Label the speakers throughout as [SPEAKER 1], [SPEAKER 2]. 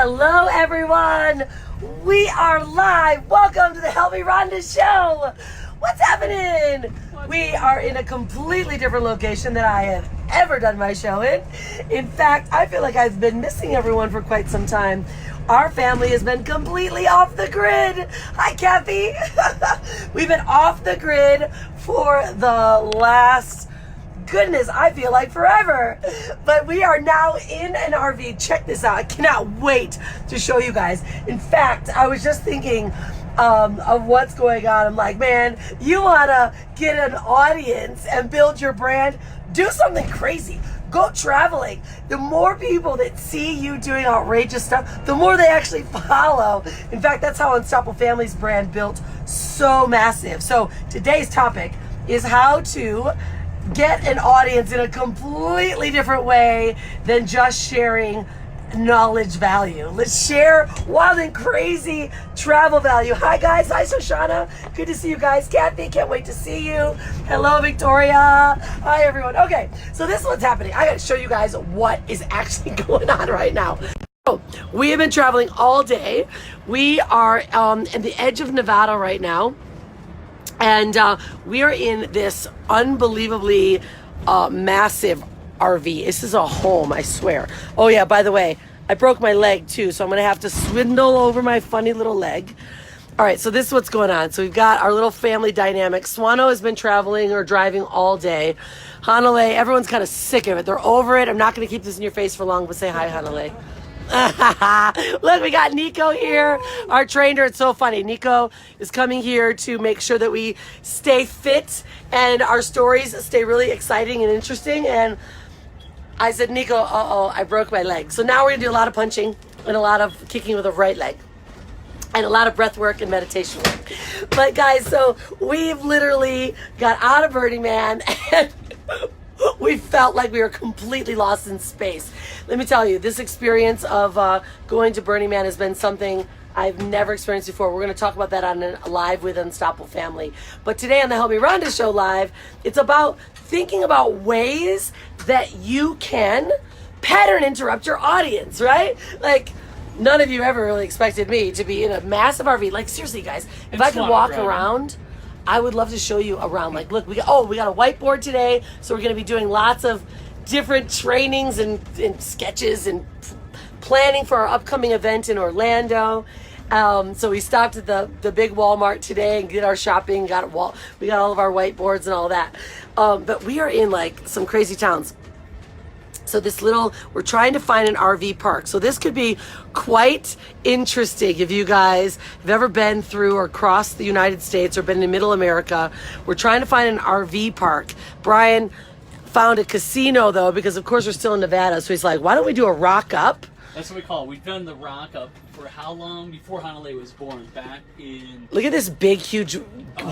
[SPEAKER 1] Hello everyone, we are live. Welcome to the Help Me Rhonda show. What's happening? We are in a completely different location than I have ever done my show in. In fact, I feel like I've been missing everyone for quite some time. Our family has been completely off the grid. Hi, Kathy. We've been off the grid for the last, goodness, I feel like forever. But we are now in an RV. Check this out. I cannot wait to show you guys. In fact, I was just thinking of what's going on. I'm like, man, you want to get an audience and build your brand? Do something crazy. Go traveling. The more people that see you doing outrageous stuff, the more they actually follow. In fact, that's how Unstoppable Family's brand built so massive. So today's topic is how to get an audience in a completely different way than just sharing knowledge value. Let's share wild and crazy travel value. Hi guys, hi Shoshana. Good to see you guys. Kathy, can't wait to see you. Hello Victoria. Hi everyone. Okay, so this is what's happening. I gotta show you guys what is actually going on right now. So we have been traveling all day. We are at the edge of Nevada right now. And we are in this unbelievably massive RV. This is a home, I swear. Oh yeah, by the way, I broke my leg too, so I'm gonna have to swindle over my funny little leg. All right, so this is what's going on. So we've got our little family dynamic. Swano has been traveling or driving all day. Hanalei, everyone's kind of sick of it. They're over it. I'm not gonna keep this in your face for long, but say hi, Hanalei. Look, we got Nico here, our trainer. It's so funny. Nico is coming here to make sure that we stay fit and our stories stay really exciting and interesting. And I said, Nico, I broke my leg. So now we're gonna do a lot of punching and a lot of kicking with the right leg and a lot of breath work and meditation work. But guys, so we've literally got out of Burning Man and we felt like we were completely lost in space. Let me tell you, this experience of going to Burning Man has been something I've never experienced before. We're going to talk about that on a live with Unstoppable Family. But today on the Help Me Rhonda show live, it's about thinking about ways that you can pattern interrupt your audience, right? Like, none of you ever really expected me to be in a massive RV. Like, seriously, guys, if I could walk around, I would love to show you around. Like, look, we got a whiteboard today, so we're going to be doing lots of different trainings and sketches and planning for our upcoming event in Orlando. So we stopped at the big Walmart today and did our shopping. We got all of our whiteboards and all that. But we are in like some crazy towns. So we're trying to find an RV park. So this could be quite interesting if you guys have ever been through or crossed the United States or been in Middle America. We're trying to find an RV park. Brian found a casino though, because of course we're still in Nevada. So he's like, why don't we do a rock up?
[SPEAKER 2] That's what we call it. We've done the rock up for how long? Before Hanalei was born, back in...
[SPEAKER 1] Look at this big, huge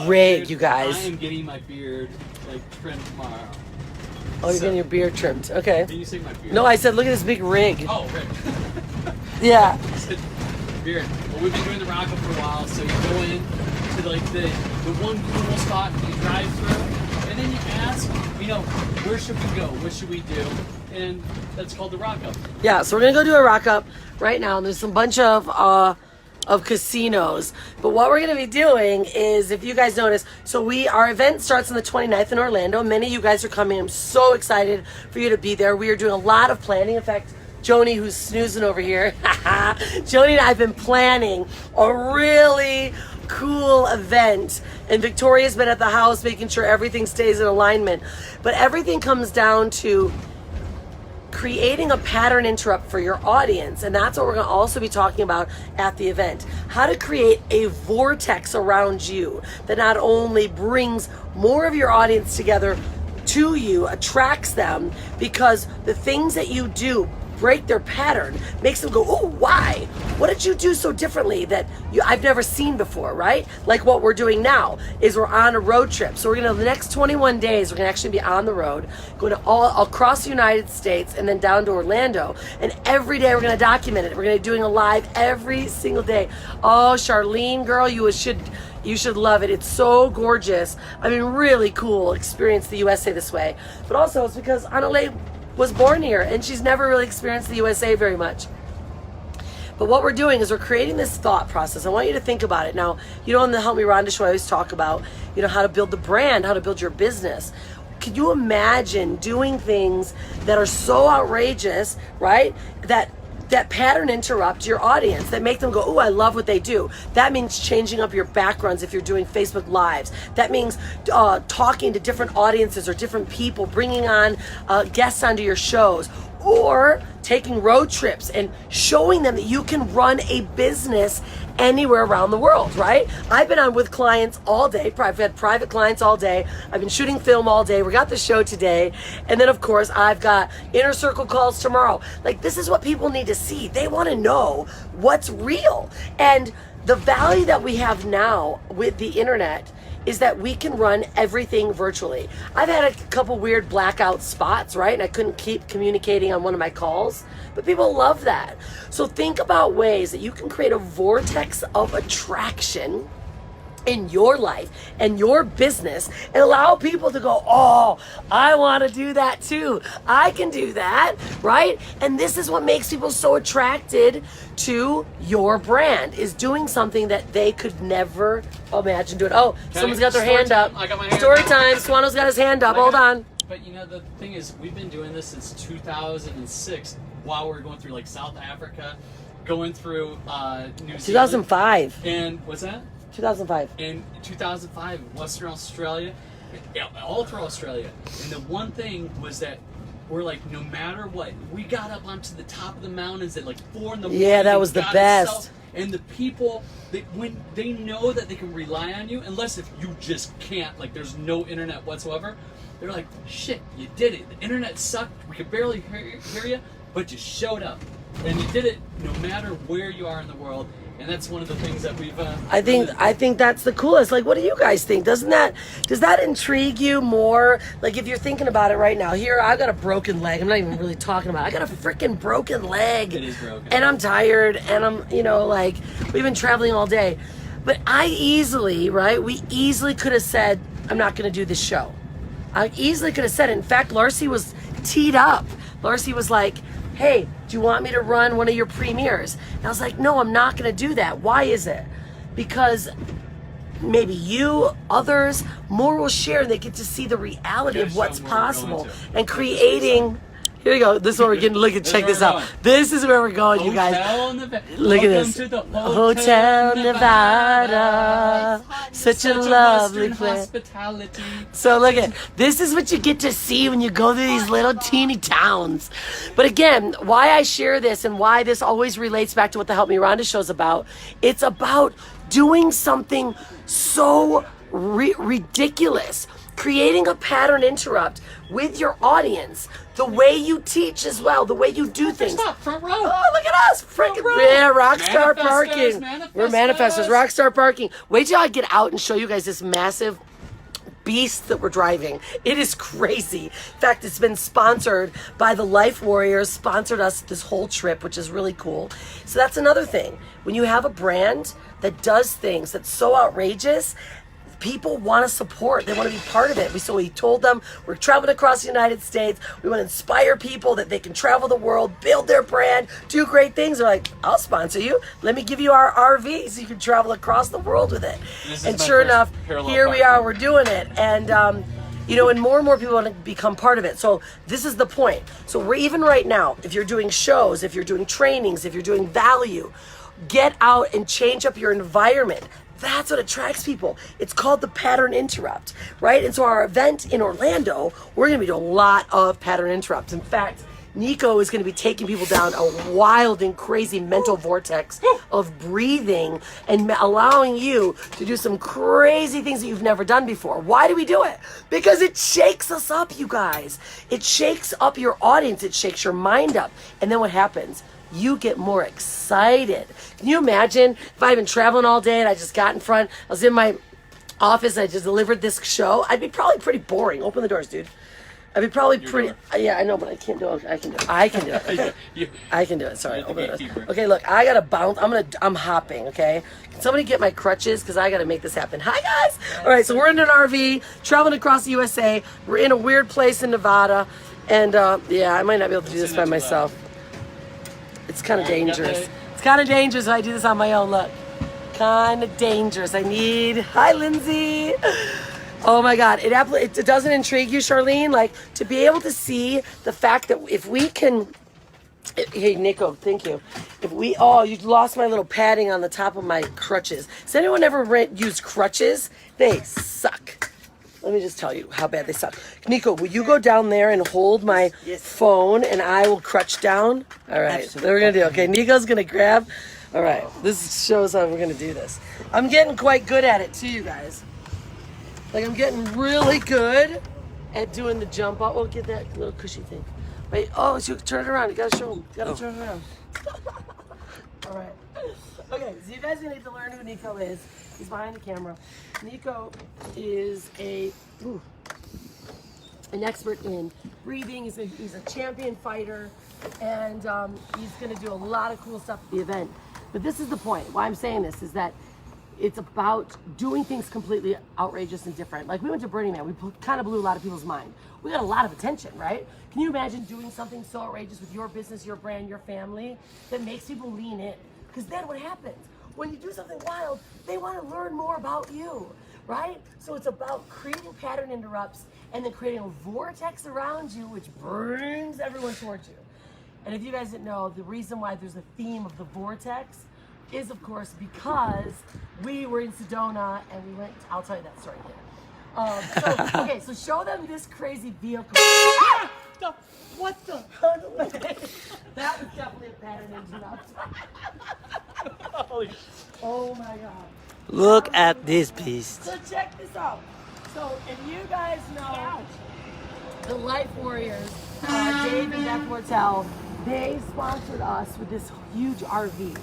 [SPEAKER 1] rig,
[SPEAKER 2] dude,
[SPEAKER 1] you guys.
[SPEAKER 2] I am getting my beard trimmed tomorrow.
[SPEAKER 1] Oh, you're getting your beard trimmed. Okay.
[SPEAKER 2] Did you say my beard?
[SPEAKER 1] No, I said look at this big rig.
[SPEAKER 2] Oh, rig.
[SPEAKER 1] Yeah.
[SPEAKER 2] I said beard. Well, we've been doing the rock up for a while, so you go in to the one cool spot you drive through, and then you ask, where should we go? What should we do? And that's called the rock up. Yeah, so we're gonna go do a rock up right now. There's a bunch of casinos, but what we're gonna be doing is, if you guys notice, so our event starts on the 29th in Orlando. Many of you guys are coming. I'm so excited for you to be there. We are doing a lot of planning. In fact, Joni, who's snoozing over here, Joni and I have been planning a really cool event, and Victoria's been at the house making sure everything stays in alignment. But everything comes down to creating a pattern interrupt for your audience, and that's what we're going to also be talking about at the event. How to create a vortex around you that not only brings more of your audience together to you, attracts them, because the things that you do break their pattern, makes them go, oh, why? What did you do so differently that I've never seen before, right? Like what we're doing now is we're on a road trip. So we're the next 21 days, we're gonna actually be on the road, going to all across the United States and then down to Orlando. And every day we're gonna document it. We're gonna be doing a live every single day. Oh, Charlene, girl, you should love it. It's so gorgeous. I mean, really cool experience the USA this way. But also it's because Hanalei was born here and she's never really experienced the USA very much. But what we're doing is we're creating this thought process. I want you to think about it. Now, on the Help Me Rhonda show, I always talk about, how to build the brand, how to build your business. Can you imagine doing things that are so outrageous, right? That pattern interrupt your audience, that make them go, oh, I love what they do. That means changing up your backgrounds if you're doing Facebook Lives. That means talking to different audiences or different people, bringing on guests onto your shows, or taking road trips and showing them that you can run a business anywhere around the world, right? I've been on with clients all day. I've had private clients all day. I've been shooting film all day. We got the show today. And then, of course, I've got inner circle calls tomorrow. Like, this is what people need to see. They want to know what's real. And the value that we have now with the internet is that we can run everything virtually. I've had a couple weird blackout spots, right? And I couldn't keep communicating on one of my calls, but people love that. So think about ways that you can create a vortex of attraction in your life and your business and allow people to go, oh, I want to do that too. I can do that, right? And this is what makes people so attracted to your brand, is doing something that they could never imagine doing. Oh, someone's got their hand up.
[SPEAKER 3] I got my hand
[SPEAKER 2] Story
[SPEAKER 3] up.
[SPEAKER 2] time. Swano's got his hand up. Hold on.
[SPEAKER 3] But the thing is, we've been doing this since 2006 while we're going through like South Africa, going through New Zealand.
[SPEAKER 2] 2005.
[SPEAKER 3] And what's that?
[SPEAKER 2] 2005.
[SPEAKER 3] In 2005, Western Australia, all through Australia. And the one thing was that we're like, no matter what, we got up onto the top of the mountains at like 4 in the morning.
[SPEAKER 2] Yeah, that was the best.
[SPEAKER 3] And the people, when they know that they can rely on you, unless if you just can't, like there's no internet whatsoever, they're like, shit, you did it. The internet sucked. We could barely hear you, but you showed up. And you did it no matter where you are in the world. And that's one of the things that we've.
[SPEAKER 2] I think that's the coolest. Like, what do you guys think? Does that intrigue you more? Like, if you're thinking about it right now, here I've got a broken leg. I'm not even really talking about it. I got a freaking broken leg.
[SPEAKER 3] It is broken.
[SPEAKER 2] And I'm tired, and I'm like, we've been traveling all day. But we easily could have said, I'm not going to do this show. I easily could have said it. In fact, Larcy was teed up. Larcy was like, hey, do you want me to run one of your premieres? And I was like, no, I'm not going to do that. Why is it? Because maybe you, others, more will share, and they get to see the reality of what's possible and creating. Here we go. This is where we're getting. Look at, check this out. This is where we're going, you guys. Look at this.
[SPEAKER 3] To the
[SPEAKER 2] Hotel Nevada. Such a lovely place.
[SPEAKER 3] Hospitality.
[SPEAKER 2] So look at, this is what you get to see when you go through these little teeny towns. But again, why I share this and why this always relates back to what the Help Me Rhonda show is about, it's about doing something so ridiculous, creating a pattern interrupt with your audience, the way you teach as well, the way you do things.
[SPEAKER 3] Stop, front row.
[SPEAKER 2] Oh, look at us. Freaking, yeah, Rockstar Parking. We're manifestors, Rockstar Parking. Wait till I get out and show you guys this massive beast that we're driving. It is crazy. In fact, it's been sponsored by the Life Warriors, sponsored us this whole trip, which is really cool. So that's another thing. When you have a brand that does things that's so outrageous, people want to support. They want to be part of it. So we told them we're traveling across the United States. We want to inspire people that they can travel the world, build their brand, do great things. They're like, I'll sponsor you. Let me give you our RV so you can travel across the world with it. And sure enough, here we are. We're doing it. And, and more and more people want to become part of it. So this is the point. So we're even right now, if you're doing shows, if you're doing trainings, if you're doing value, get out and change up your environment. That's what attracts people. It's called the pattern interrupt, right? And so our event in Orlando, we're going to be doing a lot of pattern interrupts. In fact, Nico is going to be taking people down a wild and crazy mental vortex of breathing and allowing you to do some crazy things that you've never done before. Why do we do it? Because it shakes us up, you guys. It shakes up your audience. It shakes your mind up. And then what happens? You get more excited. Can you imagine if I'd been traveling all day and I just got in front, I was in my office, I just delivered this show? I'd be probably pretty boring. Open the doors, dude. I'd be probably pretty, yeah, I know, but I can't do it. I can do it. I can do it. Okay. I can do it. Sorry. Open the doors. Okay, look, I gotta bounce. I'm hopping, okay? Can somebody get my crutches? Because I gotta make this happen. Hi, guys. All right, so we're in an RV, traveling across the USA. We're in a weird place in Nevada. And, yeah, I might not be able to do this by myself. It's kind of dangerous. It's kind of dangerous if I do this on my own. Look, kind of dangerous. Hi, Lindsay. Oh my God, it doesn't intrigue you, Charlene? Like, to be able to see the fact that if we can, hey, Nico, thank you. You lost my little padding on the top of my crutches. Has anyone ever used crutches? They suck. Let me just tell you how bad they suck. Nico, will you go down there and hold my phone and I will crutch down? All right, so we're gonna do. Okay, Nico's gonna grab. All right, this shows how we're gonna do this. I'm getting quite good at it too, you guys. Like, I'm getting really good at doing the jump out. Oh, get that little cushy thing. Wait, so turn it around. You gotta show them. You gotta turn it around. All right. Okay, so you guys need to learn who Nico is. He's behind the camera. Nico is an expert in breathing. He's a champion fighter, and he's going to do a lot of cool stuff at the event. But this is the point. Why I'm saying this is that it's about doing things completely outrageous and different. Like, we went to Burning Man. We kind of blew a lot of people's mind. We got a lot of attention, right? Can you imagine doing something so outrageous with your business, your brand, your family, that makes people lean in? Because then what happens? When you do something wild, they want to learn more about you, right? So it's about creating pattern interrupts and then creating a vortex around you, which brings everyone towards you. And if you guys didn't know, the reason why there's a theme of the vortex is, of course, because we were in Sedona and we went, I'll tell you that story later. So show them this crazy vehicle. What the? That was definitely a pattern interrupt. Oh my God.
[SPEAKER 4] Look at this beast.
[SPEAKER 2] So check this out. So if you guys know the Life Warriors, Dave and Beth Mortel, they sponsored us with this huge RV.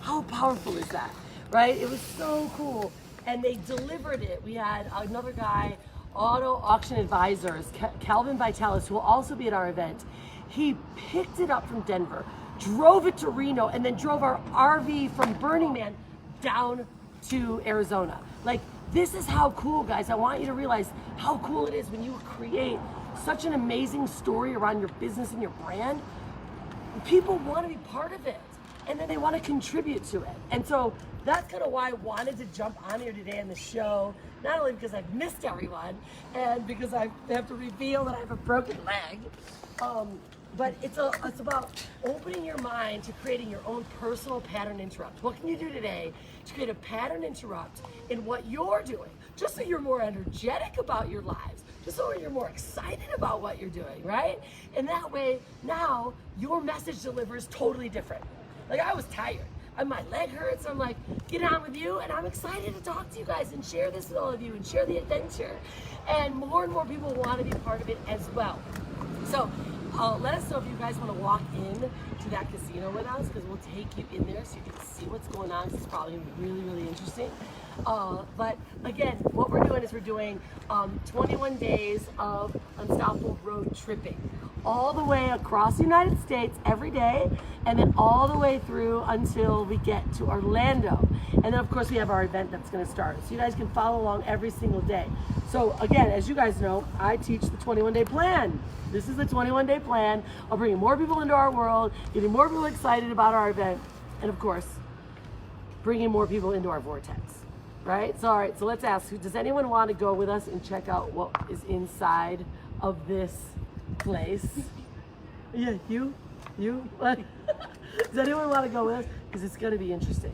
[SPEAKER 2] How powerful is that, right? It was so cool. And they delivered it. We had another guy, Auto Auction Advisors, Calvin Vitalis, who will also be at our event. He picked it up from Denver, drove it to Reno, and then drove our RV from Burning Man down to Arizona. Like, this is how cool, guys. I want you to realize how cool it is when you create such an amazing story around your business and your brand. People want to be part of it, and then they want to contribute to it. And so that's kind of why I wanted to jump on here today on the show, not only because I've missed everyone and because I have to reveal that I have a broken leg, but it's about opening your mind to creating your own personal pattern interrupt. What can you do today to create a pattern interrupt in what you're doing, just so you're more energetic about your lives, just so you're more excited about what you're doing, right? And that way, now your message delivers totally different. Like, I was tired. My leg hurts. I'm like, get on with you, and I'm excited to talk to you guys and share this with all of you and share the adventure. And more people want to be part of it as well. So let us know if you guys want to walk in to that casino with us, because we'll take you in there so you can see what's going on. It's probably going to be really, really interesting. But again, what we're doing is we're doing 21 days of unstoppable road tripping, all the way across the United States every day, and then all the way through until we get to Orlando. And then of course we have our event that's going to start. So you guys can follow along every single day. So again, as you guys know, I teach the 21-day plan. This is the 21-day plan of bringing more people into our world, getting more people excited about our event, and of course, bringing more people into our vortex. Right? So all right, so let's ask, does anyone want to go with us and check out what is inside of this place? Yeah, you? What? Does anyone want to go with us? Because it's going to be interesting.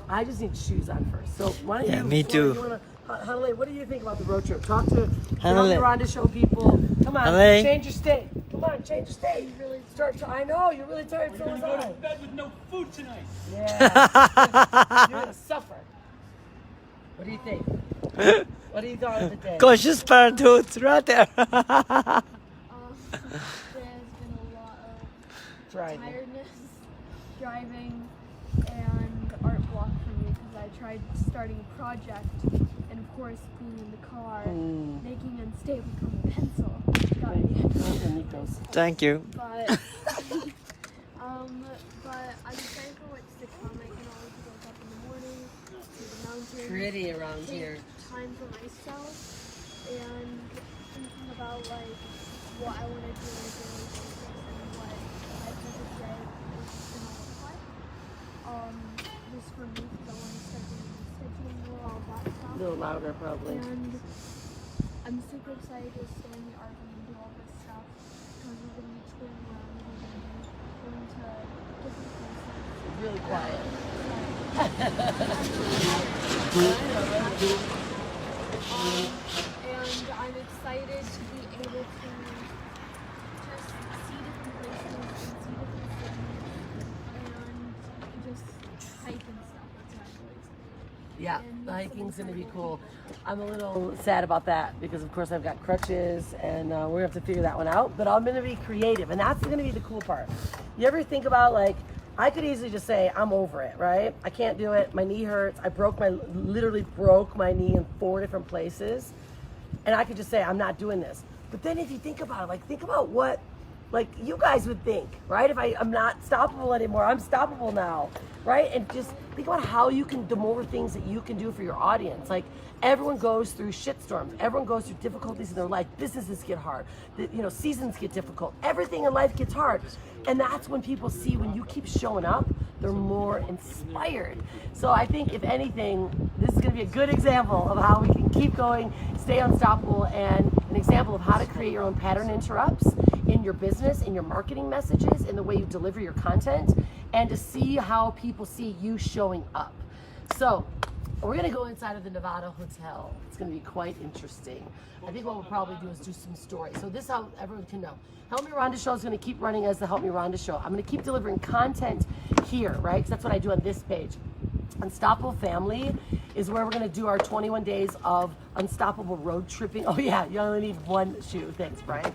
[SPEAKER 2] I just need shoes on first. So why don't you?
[SPEAKER 4] Me too.
[SPEAKER 2] Hanalei, what do you think about the road trip? Talk to
[SPEAKER 4] Hanalei.
[SPEAKER 2] Rhonda Show people. Come on,
[SPEAKER 4] Hanalei.
[SPEAKER 2] change your state. Come on, change your state. You really I know you're really tired. So
[SPEAKER 3] We're
[SPEAKER 2] was
[SPEAKER 3] gonna go
[SPEAKER 2] I.
[SPEAKER 3] to bed with no food tonight.
[SPEAKER 2] Yeah, you're gonna suffer. What do you think? What do you thought of the day?
[SPEAKER 4] Conscious parenthood, right there.
[SPEAKER 5] There's been a lot of tiredness, driving, and art block for me because I tried starting a project, and of course being in the car, making unstable become a pencil. Got me.
[SPEAKER 4] Thank you.
[SPEAKER 5] But I'm excited for what's to come. I can always wake up in the morning, see the mountains.
[SPEAKER 2] Pretty around
[SPEAKER 5] take
[SPEAKER 2] here.
[SPEAKER 5] time for myself and thinking about like what I want to do on a daily basis and what my purpose day is gonna look like. just for me because I want to start doing stitching more, all that
[SPEAKER 2] A
[SPEAKER 5] stuff.
[SPEAKER 2] little louder, probably.
[SPEAKER 5] And I'm super excited to stay in the art room and do all this stuff because we're going to be touring around and we're going to be going to different places.
[SPEAKER 2] Really quiet.
[SPEAKER 5] And I'm excited to be able to just see different places and see different cities and just hike and stuff. That's what I'm really excited.
[SPEAKER 2] Yeah,
[SPEAKER 5] And
[SPEAKER 2] the hiking's
[SPEAKER 5] some
[SPEAKER 2] gonna be
[SPEAKER 5] incredible
[SPEAKER 2] cool. I'm a little sad about that because, of course, I've got crutches and we're gonna have to figure that one out. But I'm gonna be creative, and that's gonna be the cool part. You ever think about, like, I could easily just say I'm over it, right? I can't do it. My knee hurts. Literally broke my knee in 4 different places, and I could just say I'm not doing this. But then if you think about it, like, think about what, like, you guys would think, right? If I'm not stoppable anymore, I'm stoppable now, right? And just think about how you can, the more things that you can do for your audience. Like, everyone goes through shitstorms. Everyone goes through difficulties in their life. Businesses get hard. Seasons get difficult. Everything in life gets hard. And that's when people see when you keep showing up, they're more inspired. So I think, if anything, this is going to be a good example of how we can keep going, stay unstoppable, and an example of how to create your own pattern interrupts in your business, in your marketing messages, in the way you deliver your content, and to see how people see you showing up. So we're gonna go inside of the Nevada Hotel. It's gonna be quite interesting. I think what we'll probably do is do some stories. So this is how everyone can know. Help Me Rhonda Show is gonna keep running as the Help Me Rhonda Show. I'm gonna keep delivering content here, right? Because that's what I do on this page. Unstoppable Family is where we're gonna do our 21 days of unstoppable road tripping. Oh yeah, you only need one shoe. Thanks, Brian.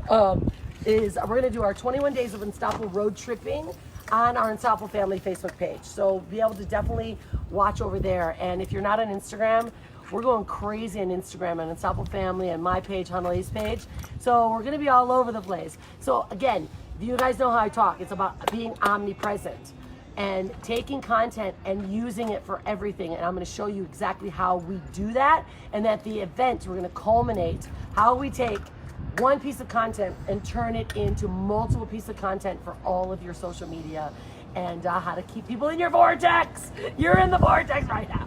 [SPEAKER 2] We're gonna do our 21 days of unstoppable road tripping on our Unstoppable Family Facebook page. So be able to definitely watch over there. And if you're not on Instagram, we're going crazy on Instagram and Unstoppable Family and my page, Hanalee's page. So we're gonna be all over the place. So again, you guys know how I talk. It's about being omnipresent and taking content and using it for everything. And I'm gonna show you exactly how we do that. And at the event, we're gonna culminate how we take one piece of content and turn it into multiple pieces of content for all of your social media, and how to keep people in your vortex. You're in the vortex right now.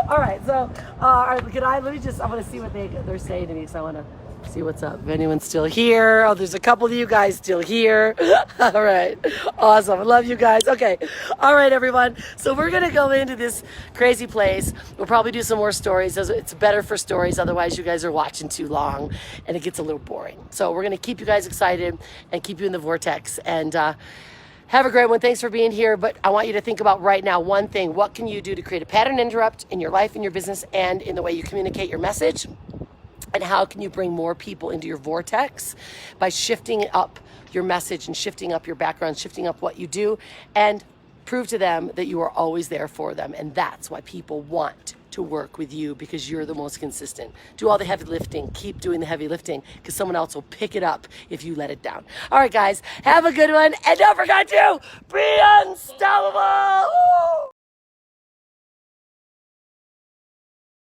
[SPEAKER 2] All right, so all right, I want to see what they're saying to me, so I want to see what's up. If anyone's still here. Oh, there's a couple of you guys still here. All right, awesome. I love you guys. Okay, all right, everyone. So we're gonna go into this crazy place. We'll probably do some more stories. It's better for stories. Otherwise, you guys are watching too long, and it gets a little boring. So we're gonna keep you guys excited and keep you in the vortex. And have a great one. Thanks for being here. But I want you to think about right now one thing. What can you do to create a pattern interrupt in your life, in your business, and in the way you communicate your message? And how can you bring more people into your vortex by shifting up your message and shifting up your background, shifting up what you do, and prove to them that you are always there for them. And that's why people want to work with you, because you're the most consistent. Do all the heavy lifting. Keep doing the heavy lifting, because someone else will pick it up if you let it down. All right, guys, have a good one. And don't forget to be unstoppable. Woo!